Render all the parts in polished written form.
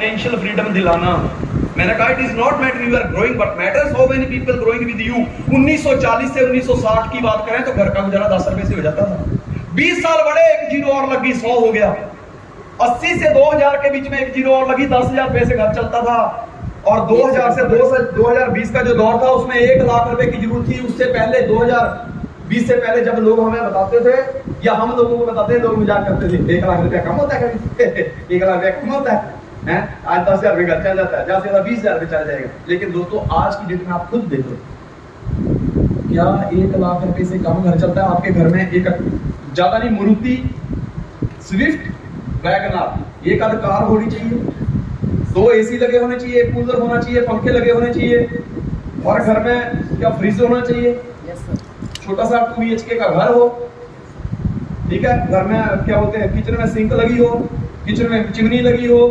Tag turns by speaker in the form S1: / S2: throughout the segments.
S1: Financial freedom दिलाना। मैंने कहा it is not matter you are growing but matters how many people growing with you. 1940 से 1960 की बात करें तो घर का गुजारा 10 रुपए से हो जाता था। 20 साल बड़े, एक जीरो और लगी 100 हो गया। 80 से 2000 के बीच में एक जीरो और लगी, 10,000 रुपए से घर चलता था। और 2000 से 2020 का जो दौर था उसमें 1 लाख रुपए की जरूरत थी। उससे पहले 2020 से पहले जब लोग हमें बताते थे या हम लोगों को बताते थे, लोग मजाक करते थे 1 लाख रुपया कम होता है कभी 1 लाख रुपया कम होता है आज 10,000 रुपये घर चल जाता है, ज्यादा से ज्यादा 20,000 रुपये चल जाएगा। लेकिन दोस्तों आज की डेट में आप खुद देखो, क्या 1 लाख रुपए से कम घर चलता है? आपके घर में एक ज्यादा नहीं, मारुति स्विफ्ट, वैगनआर, एक आध कार होनी चाहिए, 2 एसी लगे होने चाहिए, कूलर होना चाहिए, पंखे लगे होने चाहिए, और घर में क्या फ्रिज होना चाहिए, छोटा सा 2 BHK का घर हो, ठीक है। घर में क्या बोलते हैं, किचन में सिंक लगी हो, किचन में चिमनी लगी हो,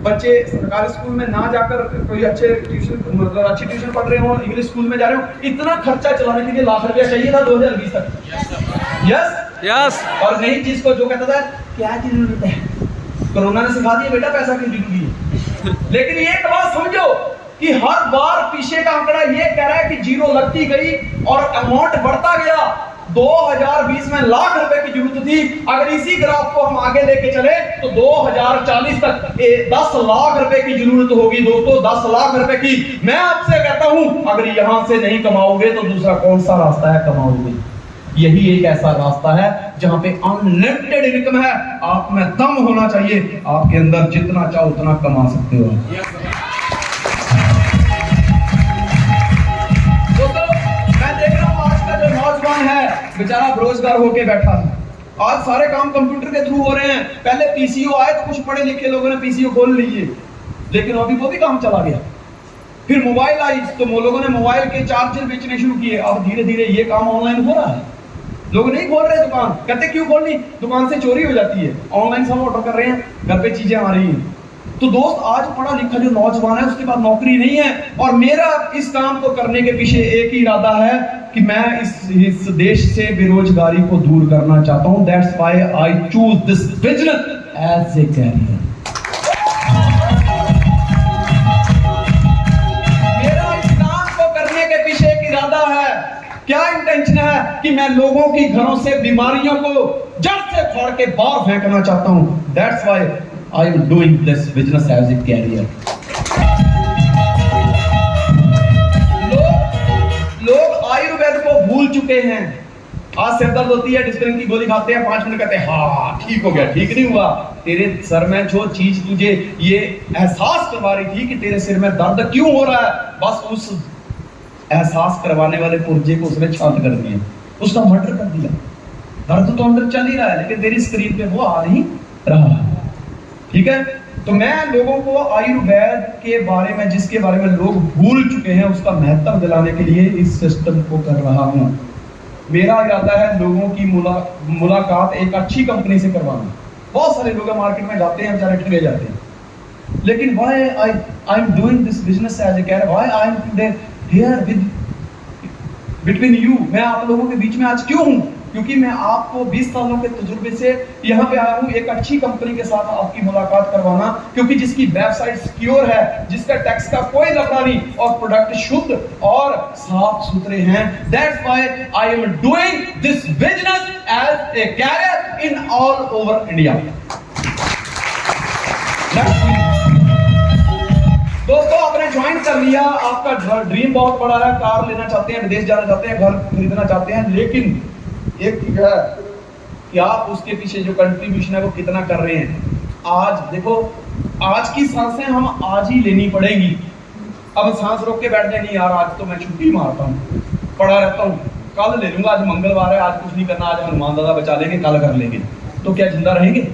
S1: बच्चे सरकारी स्कूल में ना जाकर कोई अच्छे ट्यूशन, मतलब अच्छी ट्यूशन पढ़ रहे हो, इंग्लिश स्कूल में जा रहे हो। इतना खर्चा चलाने के लिए लाख रुपया चाहिए था 2020 तक। यस। और नई चीज को जो कहता था क्या जरूरत है, कोरोना ने सिखा दिया बेटा पैसा क्यों जरूरी है। लेकिन एक बात समझो कि हर बार पीछे का आंकड़ा ये कह रहा है कि जीरो लगती गई और अमाउंट बढ़ता गया। 2020 में लाख रुपए की जरूरत थी। अगर इसी ग्राफ को हम आगे लेके चले तो 2040 तक 10 लाख रुपए की जरूरत होगी दोस्तों, 10 लाख रुपए की। मैं आपसे कहता हूं अगर यहां से नहीं कमाओगे तो दूसरा कौन सा रास्ता है कमाओगे? यही एक ऐसा रास्ता है जहां पे अनलिमिटेड इनकम है। आप में दम होना चाहिए, आपके अंदर जितना चाहो उतना कमा सकते हो। दोस्तों मैं देख रहा हूं आज का जो नौजवान है बेचारा बेरोजगार होके बैठा है। आज सारे काम कंप्यूटर के थ्रू हो रहे हैं। पहले पीसीओ आए तो कुछ पढ़े लिखे लोगों ने पीसीओ खोल लिए, लेकिन अभी वो भी काम चला गया। फिर मोबाइल आई तो लोगों ने मोबाइल के चार्जर बेचने शुरू किए। अब धीरे धीरे ये काम ऑनलाइन हो रहा है। लोग नहीं खोल रहे दुकान, कहते क्यों खोलनी, दुकान से चोरी हो जाती है, ऑनलाइन सब ऑर्डर कर रहे हैं, घर पे चीजें आ रही हैं। तो दोस्त आज पढ़ा लिखा जो नौजवान है उसके पास नौकरी नहीं है, और मेरा इस काम को करने के पीछे एक ही इरादा है कि मैं इस देश से बेरोजगारी को दूर करना चाहता हूं। That's why I choose this business as a career. मेरा इस काम को करने के पीछे एक इरादा है, क्या इंटेंशन है कि मैं लोगों की घरों से बीमारियों को जड़ से फाड़ के बाहर फेंकना चाहता हूं। That's why I am doing this business as a career. लोग आयुर्वेद को भूल चुके हैं। आज सिर दर्द होती है, डिस्पेरिन की गोली खाते हैं, 5 मिनट कहते हैं हाँ ठीक हो गया। ठीक नहीं हुआ। तेरे सर में जो चीज तुझे ये एहसास करवा रही थी कि तेरे सिर में दर्द क्यों हो रहा है, बस उस एहसास करवाने वाले पुर्जे को उसने शांत कर दिया, उसका मर्डर कर दिया। दर्द तो अंदर चल ही रहा है लेकिन तेरी स्क्रीन पे वो आ नहीं रहा है। ठीक है, तो मैं लोगों को आयुर्वेद के बारे में, जिसके बारे में लोग भूल चुके हैं, उसका महत्व दिलाने के लिए इस सिस्टम को कर रहा हूं। मेरा इरादा है लोगों की मुलाकात एक अच्छी कंपनी से करवाना। बहुत सारे लोग मार्केट में जाते हैं, बेचारे ठगे जाते हैं, लेकिन why I am doing this business as a career, why I am today here with between you. मैं आप लोगों के बीच में आज क्यों हूं? क्योंकि मैं आपको 20 सालों के तजुर्बे से यहाँ पे आया हूँ एक अच्छी कंपनी के साथ आपकी मुलाकात करवाना, क्योंकि जिसकी वेबसाइट सिक्योर है, जिसका टैक्स का कोई लफड़ा नहीं, और प्रोडक्ट शुद्ध और साफ सुथरे हैं। That's why I am doing this business as a career in all over India. दोस्तों आपने ज्वाइन कर लिया, आपका ड्रीम बहुत बड़ा है, कार लेना चाहते हैं, विदेश जाना चाहते हैं, घर खरीदना चाहते हैं, लेकिन एक चीज है कि आप उसके पीछे जो कंट्रीब्यूशन है वो कितना कर रहे हैं। आज देखो, आज की सांसें हम आज ही लेनी पड़ेगी। अब सांस रोक के बैठने नहीं यार, आज तो मैं छुट्टी मारता हूँ, पड़ा रहता हूँ, कल ले लूंगा, आज मंगलवार है, आज कुछ नहीं करना, आज हनुमान दादा बचा लेंगे, कल कर लेंगे। तो क्या जिंदा रहेंगे?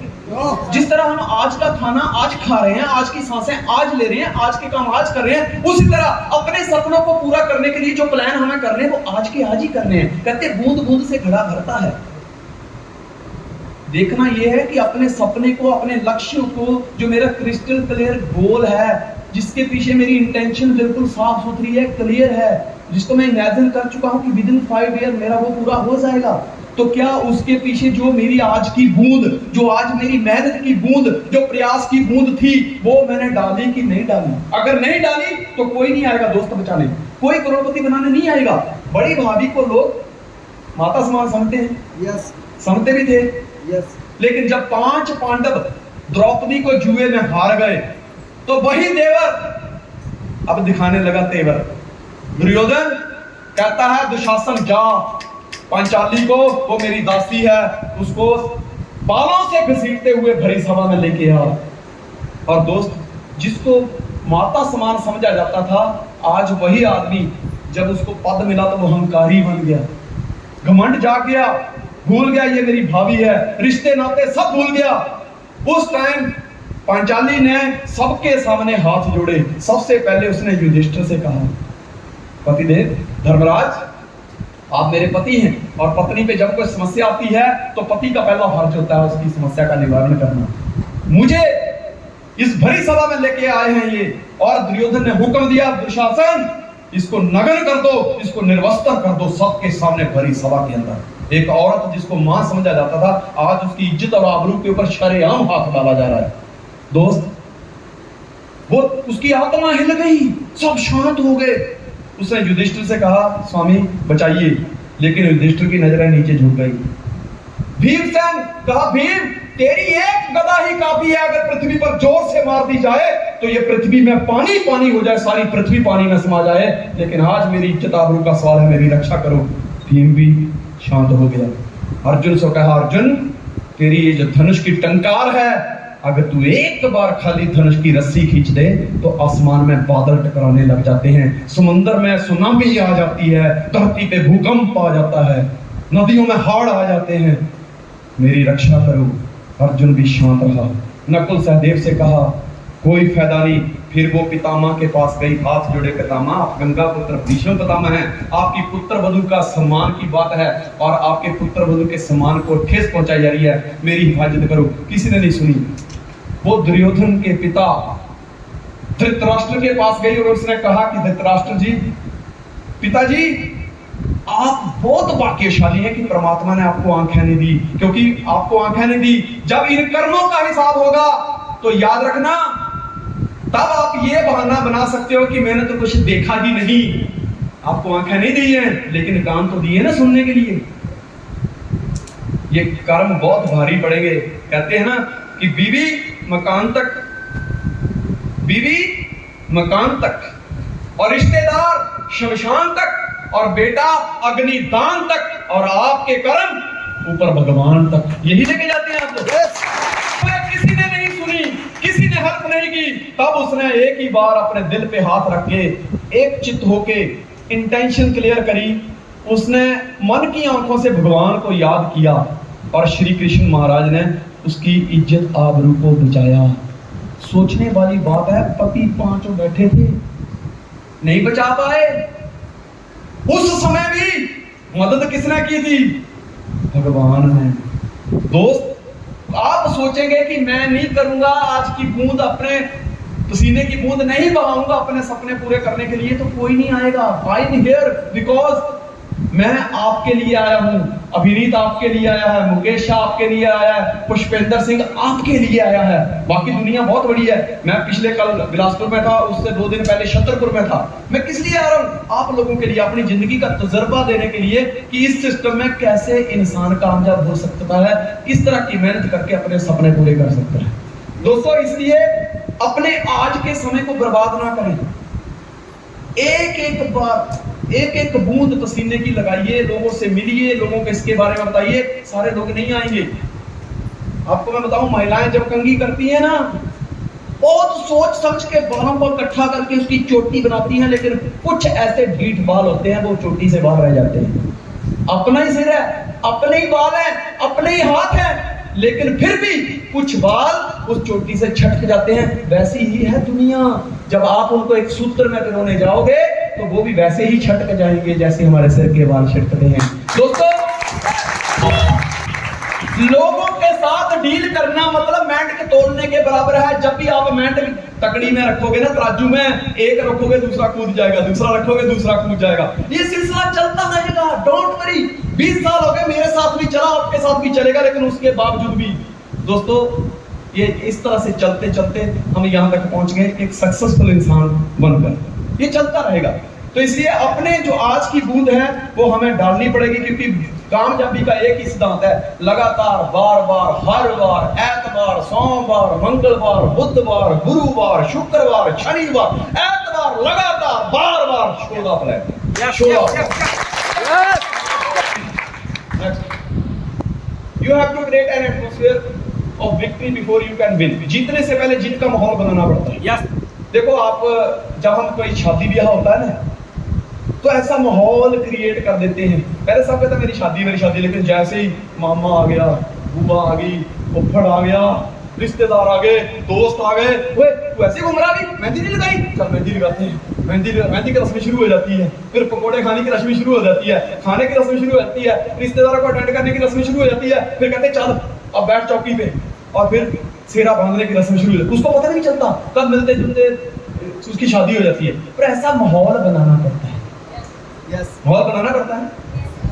S1: जिस तरह हम आज का खाना आज खा रहे हैं, आज की सांसें आज ले रहे हैं, आज के काम आज कर रहे हैं, उसी तरह अपने सपनों को पूरा करने के लिए जो प्लान हमें करने हैं वो आज के आज ही करने हैं। कहते बूंद बूंद से घड़ा भरता है। देखना यह है कि अपने सपने को, अपने लक्ष्य को, जो मेरा क्रिस्टल क्लियर गोल है, जिसके पीछे मेरी इंटेंशन बिल्कुल साफ सुथरी है, क्लियर है, जिसको मैं इमेजिन कर चुका हूं कि विद इन 5 ईयर मेरा वो पूरा हो जाएगा, तो क्या उसके पीछे जो मेरी आज की बूंद, जो आज मेरी मेहनत की बूंद, जो प्रयास की बूंद थी, वो मैंने डाली कि नहीं डाली? अगर नहीं डाली तो कोई नहीं आएगा दोस्त बचाने, कोई करोड़पति बनाने नहीं आएगा। बड़ी भाभी को लोग माता समान समझते हैं,
S2: यस,
S1: समझते भी थे,
S2: यस।
S1: लेकिन जब 5 पांडव द्रौपदी को जुए में हार गए तो वही देवर अब दिखाने लगा तेवर। दुर्योधन कहता है दुशासन जा, पांचाली को, वो मेरी दासी है, उसको बालों से घसीटते हुए भरी सभा में लेके आ। और दोस्त, जिसको माता समान समझा जाता था, आज वही आदमी जब उसको पद मिला तो वो अहंकारी बन गया, घमंड जाग गया, भूल गया ये मेरी भाभी है, रिश्ते नाते सब भूल गया। उस टाइम पांचाली ने सबके सामने हाथ जोड़े। सबसे पहले उसने युधिष्ठिर से कहा, पतिदेव, धर्मराज, आप मेरे पति हैं और पत्नी पे जब कोई समस्या आती है तो पति का पहला फर्ज होता है उसकी समस्या का निवारण करना। मुझे इस भरी सभा में लेके आए हैं ये, और दुर्योधन ने हुक्म दिया, दुशासन, इसको नग्न कर दो, इसको निर्वस्त्र कर दो सबके सामने भरी सभा के अंदर। एक औरत जिसको मां समझा जाता था, आज उसकी इज्जत और आबरू के ऊपर शरेआम हाथ डाला जा रहा है। दोस्त, वो उसकी आत्मा हिल गई, सब शांत हो गए। उसने युधिष्ठिर से कहा, स्वामी बचाइए, लेकिन युधिष्ठिर की नजरें नीचे झुक गई। भीमसेन कहा, भीम, तेरी एक गदा ही काफी है, अगर पृथ्वी पर जोर से मार दी जाए तो ये पृथ्वी में पानी पानी हो जाए, सारी पृथ्वी पानी में समा जाए, लेकिन आज मेरी इज्जत आबरू का सवाल है, मेरी रक्षा करो। भीम भी शांत हो गया। अर्जुन से कहा, अर्जुन, तेरी ये जो धनुष की टंकार है, अगर तू एक बार खाली धनुष की रस्सी खींच दे तो आसमान में बादल टकराने लग जाते हैं, समुद्र में सुनामी आ जाती है, धरती पे भूकंप आ जाता है, नदियों में हाड़ आ जाते हैं, मेरी रक्षा करो। अर्जुन भी शांत रहा। नकुल सहदेव से कहा, कोई फायदा नहीं। फिर वो पितामह के पास गई, हाथ जोड़े, पितामह, आप गंगा पुत्र भीष्म पितामह हैं, आपकी पुत्र वधू का सम्मान की बात है और आपके पुत्र वधू के सम्मान को ठेस पहुंचाई जा रही है, मेरी हिफाजत करो। किसी ने नहीं सुनी। वो दुर्योधन के पिता धृतराष्ट्र के पास गई और उसने कहा कि धृतराष्ट्र जी, पिताजी, आप बहुत भाग्यशाली हैं कि परमात्मा ने आपको आंखें नहीं दी, क्योंकि आपको आंखें नहीं दी, जब इन कर्मों का हिसाब होगा तो याद रखना, तब आप ये बहाना बना सकते हो कि मैंने तो कुछ देखा ही नहीं। आपको आंखें नहीं दी हैं, लेकिन कान तो दिए ना सुनने के लिए। ये कर्म बहुत भारी पड़ेंगे। कहते हैं ना कि बीवी मकान तक, बीवी मकान तक, और रिश्तेदार शमशान तक, और बेटा अग्निदान तक, और आपके कर्म ऊपर भगवान तक। यही लेके जाते हैं आप लोग। किसी ने नहीं सुनी, किसी ने हेल्प नहीं की, तब उसने एक ही बार अपने दिल पे हाथ रख के एक चित्त होके इंटेंशन क्लियर करी। उसने मन की आंखों से भगवान को याद किया और श्री कृष्ण महाराज ने उसकी इज्जत आबरू को बचाया। सोचने वाली बात है, पति पांचों बैठे थे, नहीं बचा पाए। उस समय भी मदद किसने की थी? भगवान ने। दोस्त, आप सोचेंगे कि मैं नहीं करूंगा, आज की बूंद, अपने पसीने की बूंद नहीं बहाऊंगा अपने सपने पूरे करने के लिए, तो कोई नहीं आएगा। आई एम हियर बिकॉज मैं आपके लिए आया हूं। अभिनीत आपके लिए आया है, मुकेश शाह आपके लिए आया है, पुष्पेंद्र सिंह आपके लिए आया है। बाकी दुनिया बहुत बड़ी है। मैं पिछले कल बिलासपुर में था, उससे 2 दिन पहले छतरपुर में था। मैं किस लिए आ रहा हूं? आप लोगों के लिए, अपनी जिंदगी का तजुर्बा देने के लिए कि इस सिस्टम में कैसे इंसान कामयाब हो सकता है, किस तरह की मेहनत करके अपने सपने पूरे कर सकता है। दोस्तों, इसलिए अपने आज के समय को बर्बाद ना करें। एक एक बार, एक एक बूंद पसीने की लगाइए, लोगों से मिलिए, लोगों को इसके बारे में बताइए। सारे लोग नहीं आएंगे। आपको मैं बताऊं, महिलाएं जब कंघी करती हैं ना, बहुत सोच समझ के बालों को इकट्ठा करके उसकी चोटी बनाती हैं, लेकिन कुछ ऐसे ढीठ बाल होते हैं वो चोटी से बाहर रह जाते हैं। अपना ही सिर है, अपने ही बाल है, अपने ही हाथ है, लेकिन फिर भी कुछ बाल उस चोटी से छटक जाते हैं। वैसी ही है दुनिया। जब आप उनको एक सूत्र में पिरोने जाओगे तो वो भी वैसे ही छटक जाएंगे जैसे हमारे सिर के बाल छटकते हैं। दोस्तों, लोगों के साथ डील करना मतलब मेंढक के तोड़ने के बराबर है। जब भी आप मेंढक तकड़ी में रखोगे ना, तराजू में, एक रखोगे दूसरा कूद जाएगा, दूसरा रखोगे दूसरा कूद जाएगा, ये सिलसिला चलता रहेगा। डोंट वरी, 20 साल हो गए, मेरे साथ भी चला, आपके साथ भी चलेगा, लेकिन उसके बावजूद भी दोस्तों ये इस तरह से चलते चलते हम यहाँ तक पहुंच गए एक सक्सेसफुल इंसान बनकर। ये चलता रहेगा। तो इसलिए अपने जो आज की बूंद है वो हमें डालनी पड़ेगी, क्योंकि कामयाबी का एक ही सिद्धांत है, लगातार बार बार हर बार, एतवार, सोमवार, मंगलवार, बुधवार, गुरुवार, शुक्रवार, शनिवार, एतवार, लगातार बार बार show the plan, so you have to create an atmosphere of victory before you can win. जीतने से पहले जीत का माहौल बनाना पड़ता है।
S2: यस
S1: देखो आप, जब हम कोई शादी ब्याह होता है ना, तो ऐसा माहौल क्रिएट कर देते हैं। पहले सब कहता मेरी शादी, लेकिन जैसे ही मामा आ गया, बुआ आ गई, फुफ्फड़ आ गया, रिश्तेदार आ गए, दोस्त आ गए, ओए तू ऐसे घूम रहा भी, मेहंदी नहीं लगाई, चल मेहंदी लगाते हैं। मेहंदी की रस्में शुरू हो जाती है, फिर पकौड़े खाने की रस्में शुरू हो जाती है, खाने की रस्में शुरू हो जाती है, रिश्तेदारों को अटेंड करने की रस्में शुरू हो जाती है, फिर कहते चल अब बैठ चौकी पे, और फिर सेहरा बांधने की रस्म शुरू हो जाती है। उसको पता नहीं चलता कब मिलते जुलते उसकी शादी हो जाती है। पर ऐसा माहौल बनाना पड़ता है, माहौल बनाना पड़ता है।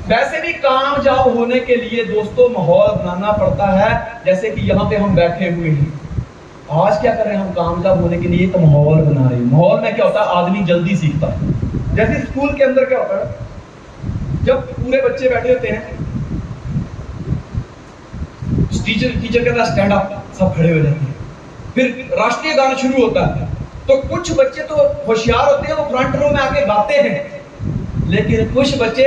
S1: वैसे भी कामयाब होने के लिए दोस्तों माहौल बनाना पड़ता है। जैसे कि यहाँ पे हम बैठे हुए हैं, आज क्या कर रहे हैं हम, कामयाब होने के लिए एक माहौल बना रहे हैं। माहौल में क्या होता है, आदमी जल्दी सीखता है। जैसे स्कूल के अंदर क्या होता है, जब पूरे बच्चे बैठे होते हैं, टीचर कहता है स्टैंड अप, सब खड़े हो जाते हैं, फिर राष्ट्रीय गान शुरू होता है, तो कुछ बच्चे तो होशियार होते हैं, वो फ्रंट रो में आके गाते हैं, लेकिन कुछ बच्चे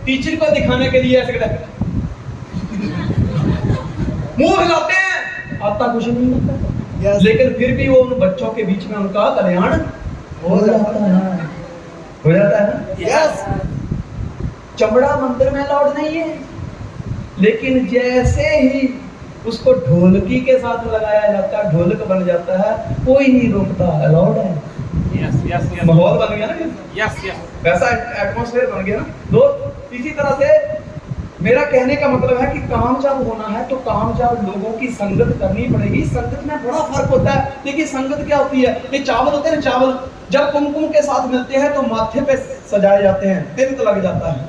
S1: टीचर को दिखाने के लिए ऐसे करते हैं, मुंह हिलाते हैं, आता कुछ नहीं लगता, लेकिन फिर भी वो उन बच्चों के बीच में उनका कल्याण हो जाता है ना। यस, चमड़ा मंदिर में अलाउड नहीं है, लेकिन जैसे ही उसको ढोलकी के साथ लगाया जाता है, ढोलक बन जाता है, कोई नहीं रोकता, अलाउड है। माहौल बन गया ना, वैसा एटमॉस्फेयर बन गया ना। तो इसी तरह से मेरा कहने का मतलब है कि कामयाब होना है तो कामयाब लोगों की संगत करनी पड़ेगी। संगत में बड़ा फर्क होता है। देखिए संगत क्या होती है, ये चावल होते हैं ना, चावल जब कुमकुम के साथ मिलते हैं तो माथे पे सजाए जाते हैं, तिलक लग जाता है,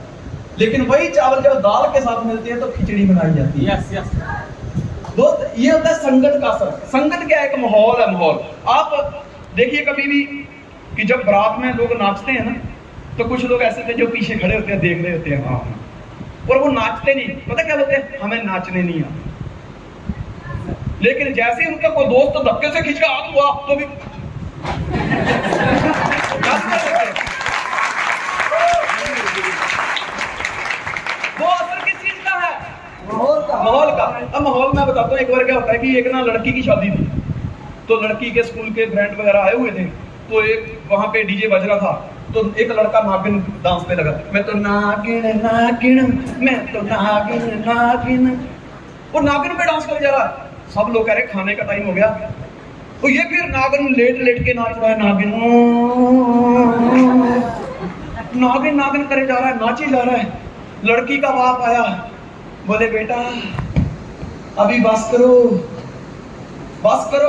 S1: लेकिन वही चावल जब दाल के साथ मिलते हैं तो खिचड़ी बनाई जाती है। दोस्त ये होता है संगत का असर। संगत क्या है, एक माहौल है। माहौल आप देखिए कभी भी कि जब बारात में लोग नाचते हैं ना, तो कुछ लोग ऐसे थे जो पीछे खड़े होते हैं, देख रहे होते हैं, हाँ, और वो नाचते नहीं। पता क्या बोलते हैं, हमें नाचने नहीं आता। लेकिन जैसे ही उनका कोई दोस्त धक्के से खींच के हाथ हुआ तो भी वो असर किस चीज का है, माहौल का। अब माहौल मैं बताता हूँ। एक बार क्या होता है कि एक ना लड़की की शादी थी, तो लड़की के स्कूल के फ्रेंड वगैरह आए हुए थे, तो एक वहां पे डीजे बज रहा था, तो एक लड़का नागिन डांस पे लगा, मैं तो नागिन नागिन, मैं तो नागिन नागिन, वो नागिन पे डांस कर जा रहा है। सब लोग कह रहे खाने का टाइम हो गया, तो ये फिर नागिन लेट लेट के नाच रहा है, नागिन नागिन नागिन करे जा रहा है, नाचे जा रहा है। लड़की का बाप आया, बोले बेटा अभी बस करो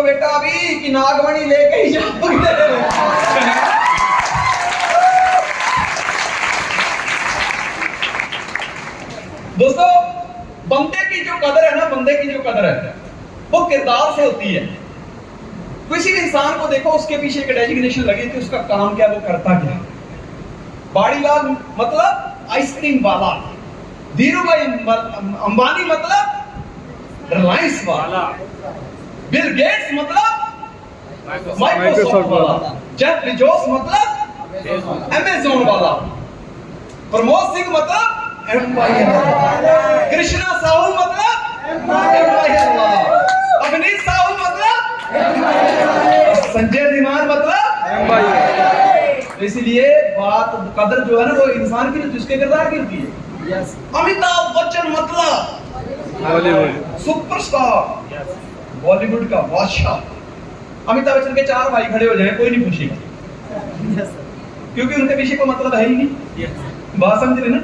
S1: बेटा, अभी कि नागमणि लेके ही जाओगे। दोस्तों बंदे की जो कदर है ना, बंदे की जो कदर है वो किरदार से होती है। किसी भी इंसान को देखो, उसके पीछे एक डेजिग्नेशन लगी थी, उसका काम क्या, वो करता क्या। बाड़ीलाल मतलब आइसक्रीम वाला, धीरू भाई अंबानी मतलब रिलायंस वाला, बिल गेट्स मतलब माइक्रोसॉफ्ट वाला, जेफ बेजोस मतलब अमेज़न वाला, प्रमोद सिंह मतलब एम्पायर वाला, कृष्णा साहू मतलब एम्पायर वाला, अवनीश साहू मतलब एम्पायर, संजय धीमान मतलब एम्पायर। इसलिए बात कदर जो है ना, वो इंसान की, जिसके किरदार की होती है। अमिताभ बच्चन मतलब बॉलीवुड सुपरस्टार, बॉलीवुड का बादशाह। अमिताभ बच्चन के 4 भाई खड़े हो जाएं, कोई नहीं पूछेगा, क्योंकि उनके पीछे कोई मतलब है ही नहीं। बात समझ रहे ना।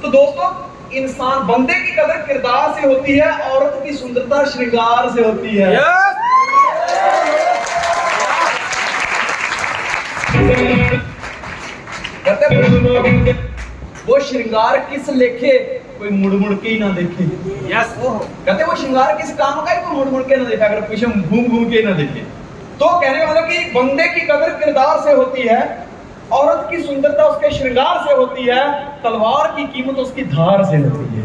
S1: तो दोस्तों इंसान, बंदे की कदर किरदार से होती है, औरत की सुंदरता श्रृंगार से होती है। वो श्रृंगार किस लेखे कोई मुड़ मुड़ के ही ना देखे। यस, कहते वो श्रृंगार किस काम का ही कोई मुड़ मुड़ के ना देखा, अगर पीछे घूम घूम के ना देखे। तो कहने वाला कि बंदे की कदर किरदार से होती है, औरत की सुंदरता उसके श्रृंगार से होती है, तलवार की कीमत उसकी धार से होती है।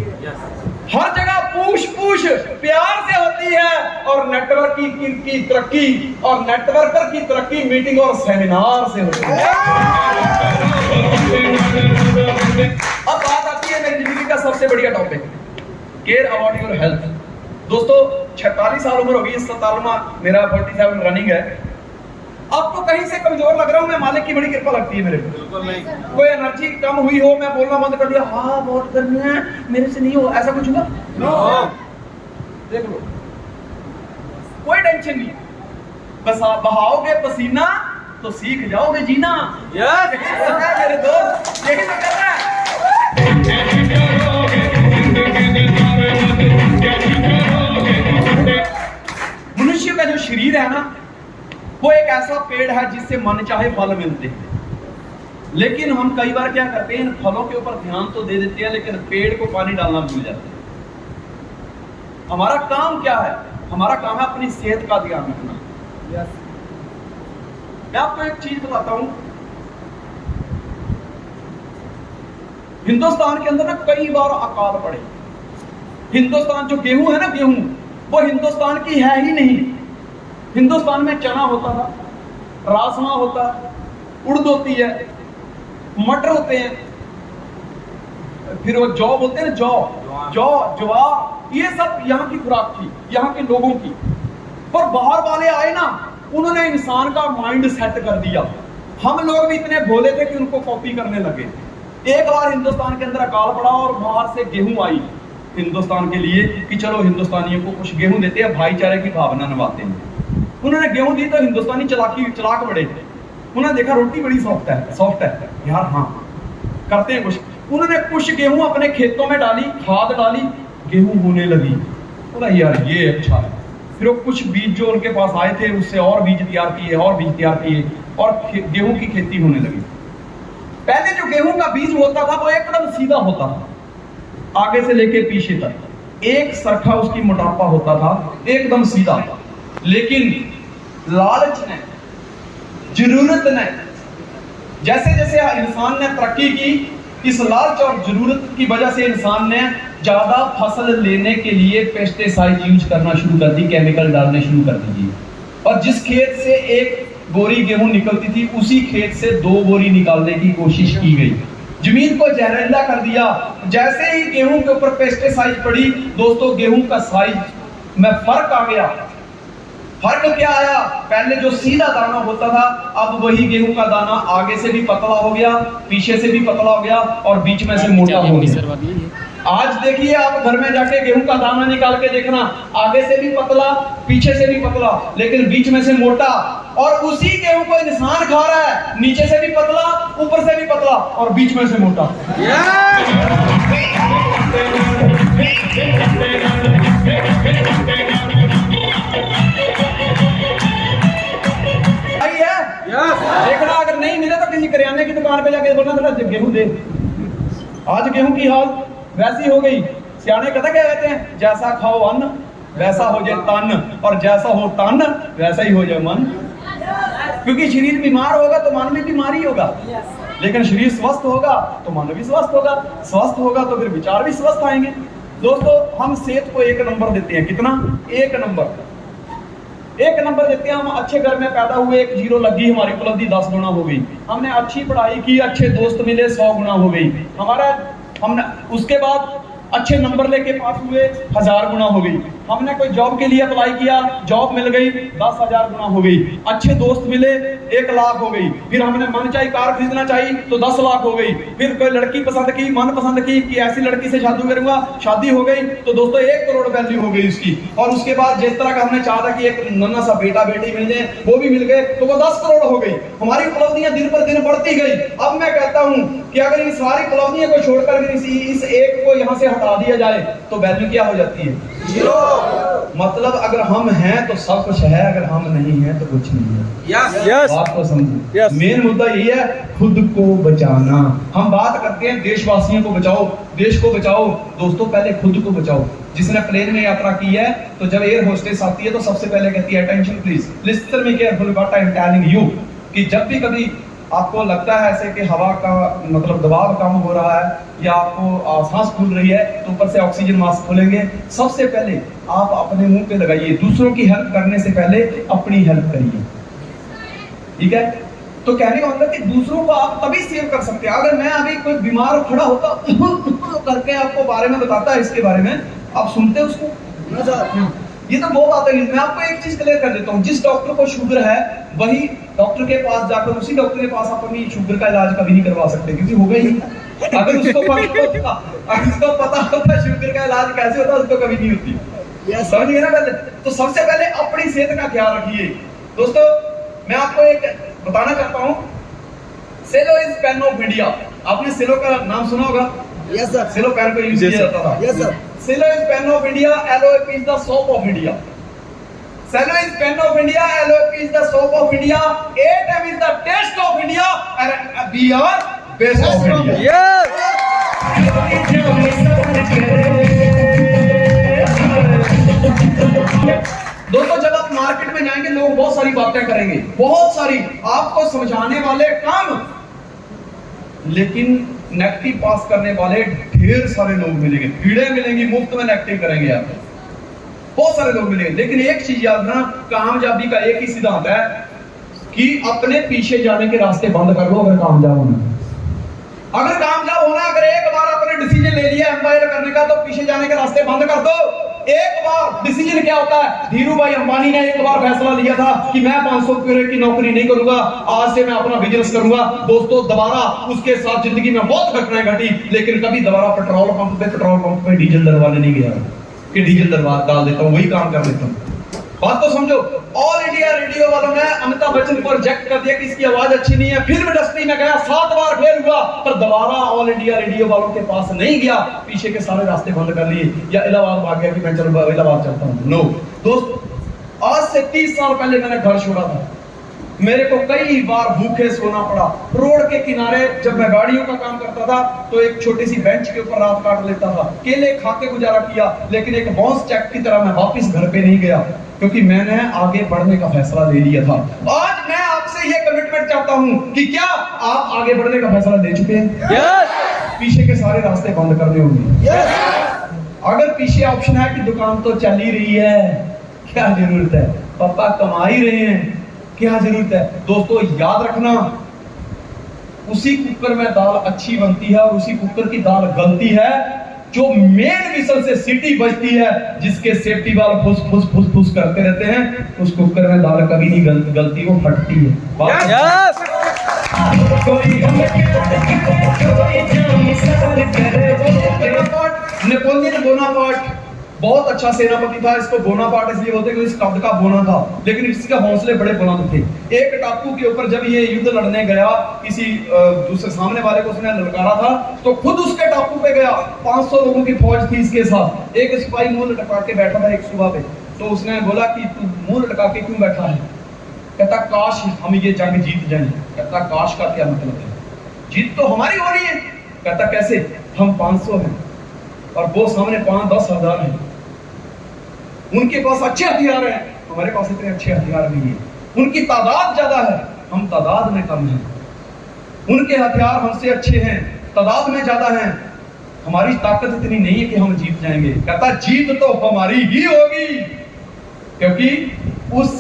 S1: हर जगह पूछ पूछ प्यार से होती है, और नेटवर्क की तरक्की और नेटवर्कर की तरक्की मीटिंग और सेमिनार से होती है। अब बात आती है मेरी जिंदगी का सबसे बढ़िया topic, care about your health. दोस्तों 46 साल उम्र होगी, 47वां मेरा 47 रनिंग है। अब तो कहीं से कमजोर लग रहा हूं मैं, मालिक की बड़ी कृपा लगती है मेरे को। बिल्कुल नहीं, कोई एनर्जी कम हुई हो, मैं बोलना बंद कर दिया, हाँ बहुत गर्मी है मेरे से नहीं हो, ऐसा कुछ हुआ? नो, देख लो, कोई टेंशन नहीं, बस आप बहाओगे पसीना तो सीख जाओगे जीना। यस मेरे दोस्त, यही तो कर रहा है। मनुष्य का जो शरीर है ना, वो एक ऐसा पेड़ है जिससे मन चाहे फल मिलते हैं, लेकिन हम कई बार क्या करते हैं, इन फलों के ऊपर ध्यान तो दे देते हैं, लेकिन पेड़ को पानी डालना भूल जाते हैं। हमारा काम क्या है? हमारा काम है अपनी सेहत का ध्यान रखना। मैं आपको एक चीज बताता हूं, हिंदुस्तान के अंदर ना कई बार अकाल पड़े। हिंदुस्तान जो गेहूं है ना, गेहूं वो हिंदुस्तान की है ही नहीं। हिंदुस्तान में चना होता था, राजमा होता है, उड़द होती है, मटर होते हैं, फिर वो जौ बोलते हैं ना, ज्वार, ये सब यहाँ की खुराक थी, यहाँ के लोगों की। पर बाहर वाले आए ना, उन्होंने इंसान का माइंड सेट कर दिया। हम लोग भी इतने भोले थे कि उनको कॉपी करने लगे। एक बार हिंदुस्तान के अंदर अकाल पड़ा और बाहर से गेहूं आई हिंदुस्तान के लिए कि चलो हिंदुस्तानियों को कुछ गेहूं देते हैं, भाईचारे की भावना निभाते हैं। उन्होंने गेहूं दी तो हिंदुस्तानी चलाक बड़े, उन्होंने देखा रोटी बड़ी सॉफ्ट है यार, हाँ करते हैं कुछ। उन्होंने कुछ गेहूं अपने खेतों में डाली, खाद डाली, गेहूं होने लगी। बोला यार ये अच्छा है। फिर वो कुछ बीज जो उनके पास आए थे उससे और बीज तैयार किए और गेहूं की खेती होने लगी। पहले जो गेहूं का बीज होता था वो एकदम सीधा होता था, आगे से लेके पीछे तक एक सरखा उसकी मोटापा होता था, एकदम सीधा। लेकिन लालच ने, जरूरत ने, जैसे जैसे इंसान ने तरक्की की, इस लालच और जरूरत की वजह से इंसान ने ज्यादा फसल लेने के लिए पेस्टिसाइड यूज करना शुरू कर दी, केमिकल डालने शुरू कर दीजिए। और जिस खेत से एक बोरी गेहूं निकलती थी, उसी खेत से 2 बोरी निकालने की कोशिश की गई। जमीन को जहरीला कर दिया। जैसे ही गेहूं के ऊपर पेस्टिसाइड पड़ी, दोस्तों गेहूं का साइज में फर्क आ गया। फर्क क्या आया? पहले जो सीधा दाना होता था, अब वही गेहूं का दाना आगे से भी पतला हो गया, पीछे से भी पतला हो गया और बीच में से मोटा हो गया। आज देखिए आप घर में जाके गेहूं का दाना निकाल के देखना, आगे से भी पतला, पीछे से भी पतला, लेकिन बीच में से मोटा। और उसी गेहूं को इंसान खा रहा है, नीचे से भी पतला, ऊपर से भी पतला और बीच में से मोटा। देखना, अगर नहीं मिले तो किसी करियाने की दुकान पे जाके बोलना थोड़ा गेहूं दे। आज गेहूं की हाल वैसी हो गई। सियाने कहते क्या कहते हैं, जैसा खाओ अन्न वैसा हो जाए तन, और जैसा हो तन वैसा ही हो जाए मन। क्योंकि शरीर बीमार होगा तो मन भी बीमार ही होगा, लेकिन शरीर स्वस्थ होगा तो मन भी स्वस्थ होगा, स्वस्थ होगा तो फिर विचार भी स्वस्थ आएंगे। दोस्तों हम सेहत को 1 नंबर देते हैं। कितना? 1 नंबर। 1 नंबर देते हैं हम। अच्छे घर में पैदा हुए, 1 जीरो लगी, हमारी उपलब्धि 10 गुना हो गई। हमने अच्छी पढ़ाई की, अच्छे दोस्त मिले, 100 गुना हो गई हमारा। हमने उसके बाद अच्छे नंबर लेके पास हुए, 1000 गुना हो गई। हमने कोई जॉब के लिए अप्लाई किया, जॉब मिल गई, 10,000 गुना हो गई। अच्छे दोस्त मिले, 1 लाख हो गई। फिर हमने मन चाही कार खरीदना चाहिए तो 10 लाख हो गई। फिर कोई लड़की पसंद की, मन पसंद की कि ऐसी लड़की से शादी करूंगा, शादी हो गई तो दोस्तों 1 करोड़ वैल्यू हो गई उसकी। और उसके बाद जिस तरह का हमने चाहा था कि एक नन्हा सा बेटा बेटी मिल जाए, वो भी मिल गए तो वो 10 करोड़ हो गई। हमारी उपलब्धियां दिन पर दिन बढ़ती गई। अब मैं कहता हूं कि अगर इन सारी उपलब्धियों को छोड़कर इस एक को यहां से हटा दिया जाए तो वैल्यू क्या हो जाती है? 0। मतलब अगर हम हैं तो सब कुछ है, अगर हम नहीं हैं तो कुछ नहीं है।
S2: यस
S1: बात को समझो।
S2: Yes.
S1: मेन मुद्दा यही है, खुद को बचाना। हम बात करते हैं देशवासियों को बचाओ, देश को बचाओ। दोस्तों पहले खुद को बचाओ। जिसने प्लेन में यात्रा की है तो जब एयर होस्टेस आती है तो सबसे पहले कहती है attention please listen me careful what I am telling you, कि जब भी कभी आपको लगता है ऐसे कि हवा का मतलब दबाव कम हो रहा है या आपको सांस फूल रही है तो ऊपर से ऑक्सीजन मास्क खोलेंगे, सबसे पहले आप अपने मुंह पे लगाइए। दूसरों की हेल्प करने से पहले अपनी हेल्प करिए, ठीक है। तो कहने का मतलब कि दूसरों को आप तभी सेव कर सकते हैं। अगर मैं अभी कोई बीमार खड़ा होता करके आपको बारे में बताता है, इसके बारे में आप सुनते उसको, ये तो बहुत आता है। मैं आपको एक चीज क्लियर कर देता हूँ, जिस डॉक्टर को शुगर है वही डॉक्टर के पास जाकर उसी डॉक्टर के पास आप अपनी शुगर का इलाज कभी नहीं करवा सकते, क्योंकि हो गई नहीं। अगर उसको पता होता शुगर का इलाज कैसे होता उसको कभी नहीं होती। समझ गए ना। पहले तो सबसे पहले अपनी सेहत का ख्याल रखिए। दोस्तों मैं आपको एक बताना चाहता हूँ, Cello is pen of India. आपने सेलो का नाम सुना होगा?
S3: Yes sir.
S1: सेलो पेन को यूज किया जाता था।
S3: Yes sir.
S1: Cello is pen of India, LOP is the soap of India. Cello is pen of India, LOP is the soap of India, ATM is the taste of India, and we are best of India.
S2: Yes
S1: दोस्तों जब आप market में जाएंगे लोग बहुत सारी बातें करेंगे, बहुत सारी आपको समझाने वाले कम, लेकिन नेगेटिव पास करने वाले ढेर सारे लोग मिलेंगे, भीड़े मिलेंगी, मुफ्त में नेगेटिव करेंगे आप, बहुत सारे लोग मिलेंगे। लेकिन एक चीज याद रखना, कामयाबी का एक ही सिद्धांत है कि अपने पीछे जाने के रास्ते बंद कर लो। अगर कामयाब होना, अगर कामयाब होना, अगर एक बार आपने डिसीजन ले लिया एम्पायर करने का, तो पीछे जाने के रास्ते बंद कर दो। एक बार डिसीजन क्या होता है, धीरू भाई अंबानी ने एक बार फैसला लिया था कि मैं 500 रुपए की नौकरी नहीं करूंगा, आज से मैं अपना बिजनेस करूंगा। दोस्तों दोबारा उसके साथ जिंदगी में बहुत घटनाएं घटी, लेकिन कभी दोबारा पेट्रोल पंप पे डीजल डलवाने नहीं गया कि डीजल डलवा डाल देता हूं, वही काम कर देता हूं। बात तो समझो। ऑल इंडिया रेडियो वालों ने अमिताभ बच्चन को रिजेक्ट कर दिया कि इसकी आवाज अच्छी नहीं है। फिल्म इंडस्ट्री में गया, 7 बार फेल हुआ, पर दोबारा ऑल इंडिया रेडियो वालों के पास नहीं गया, पीछे के सारे रास्ते बंद कर लिए, या इलाहाबाद भाग गया कि मैं चलो इलाहाबाद चलता हूं। नो दोस्त, आज से 30 साल पहले मैंने घर छोड़ा था, मेरे को कई बार भूखे सोना पड़ा। रोड के किनारे जब मैं गाड़ियों का काम करता था तो एक छोटी सी बेंच के ऊपर रात काट लेता था, केले खा के गुजारा किया, लेकिन एक बॉस चेक की तरह मैं वापस घर पे नहीं गया, क्योंकि मैंने आगे बढ़ने का फैसला ले लिया था। आज मैं आपसे ये कमिटमेंट चाहता हूं कि क्या आप आगे बढ़ने का फैसला ले चुके हैं?
S2: यस
S1: पीछे के सारे रास्ते बंद करने होंगे।
S3: यस।
S1: अगर पीछे ऑप्शन है कि दुकान तो चल ही रही है, क्या जरूरत है, पापा कमा ही रहे हैं, क्या जरूरत है। दोस्तों याद रखना, उसी कुकर में दाल अच्छी बनती है और उसी कुकर की दाल गलती है जो मेन विसल से सीटी बजती है, जिसके सेफ्टी वाल फुस फुस फुस फुस करते रहते हैं, उस कुकर में दाल कभी नहीं गलती, वो फटती है।
S2: यस
S1: नेपोलियन बोनापार्ट बहुत अच्छा सेनापति था। इसको बोनापार्ट इसलिए बोलते हैं कि इस कद का बोना था, लेकिन इसके हौसले बड़े बुलंद थे। एक टापू के ऊपर जब ये युद्ध लड़ने गया, किसी दूसरे सामने वाले को उसने ललकारा था, तो खुद उसके टापू पे गया। 500 लोगों की फौज थी इसके साथ। एक सिपाही मुंह लटका के बैठा था एक सुबह पे, तो उसने बोला कि तू मुंह लटका के क्यों बैठा है? कहता काश हम ये जंग जीत जाएं। कहता काश का क्या मतलब है, जीत तो हमारी हो रही है। कहता कैसे? हम 500 हैं और वो सामने 5-10 हजार हैं, उनके पास अच्छे हथियार हैं, हमारे पास इतने अच्छे हथियार नहीं है। उनकी तादाद ज्यादा है, हम तादाद में कम हैं। उनके हथियार हमसे अच्छे हैं, तादाद में ज्यादा हैं, हमारी ताकत इतनी नहीं है कि हम जीत जाएंगे। कहता जीत तो हमारी ही होगी, क्योंकि उस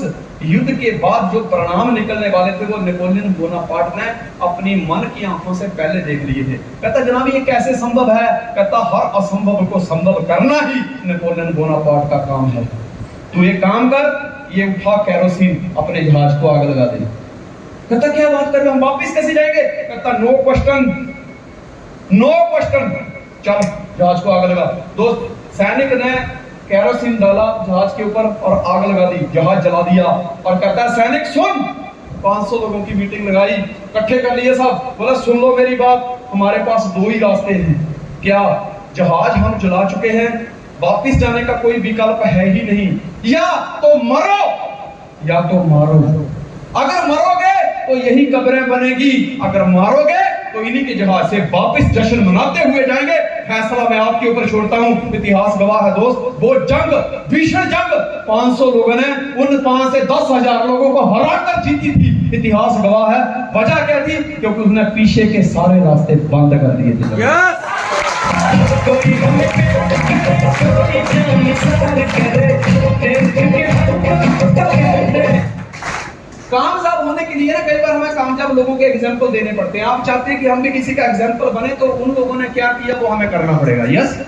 S1: युद्ध के बाद जो परिणाम निकलने वाले थे वो नेपोलियन बोनापार्ट ने अपनी मन की आंखों से पहले देख लिए थे। कहता जनाब ये कैसे संभव है? कहता हर असंभव को संभव करना ही नेपोलियन बोनापार्ट का काम है। तू एक काम कर, ये उठा केरोसिन, अपने जहाज को आग लगा दे। कहता क्या बात कर रहे हो, हम वापिस कैसे जाएंगे? कहता नो क्वेश्चन, नो क्वेश्चन, चल जहाज को आग लगा। दोस्त सैनिक ने केरोसिन डाला जहाज के ऊपर और आग लगा दी, जहाज जला दिया। और कहता है सैनिक सुन, 500 लोगों की मीटिंग लगाई, इकट्ठे कर लिए सब, बोला सुन लो मेरी बात, हमारे पास 2 ही रास्ते हैं। क्या? जहाज हम जला चुके हैं वापिस जाने का कोई विकल्प है ही नहीं, या तो मरो या तो मारो। अगर मरोगे तो यही कब्रें बनेगी, अगर मारोगे तो इन्हीं के जहाज से वापस जश्न मनाते हुए जाएंगे। फैसला मैं आपके ऊपर छोड़ता हूं। इतिहास गवाह है दोस्त, वो जंग, भीषण जंग 500 लोगों ने उन 5 से 10,000 लोगों को हराकर जीती थी। इतिहास गवाह है। वजह क्या थी? क्योंकि उसने पीछे के सारे रास्ते बंद कर दिए थे। कामयाब होने के लिए ना कई बार हमें कामयाब लोगों के एग्जाम्पल देने पड़ते हैं। आप चाहते हैं कि हम भी किसी का एग्जाम्पल बने, तो उन लोगों ने क्या किया वो हमें करना पड़ेगा। यस।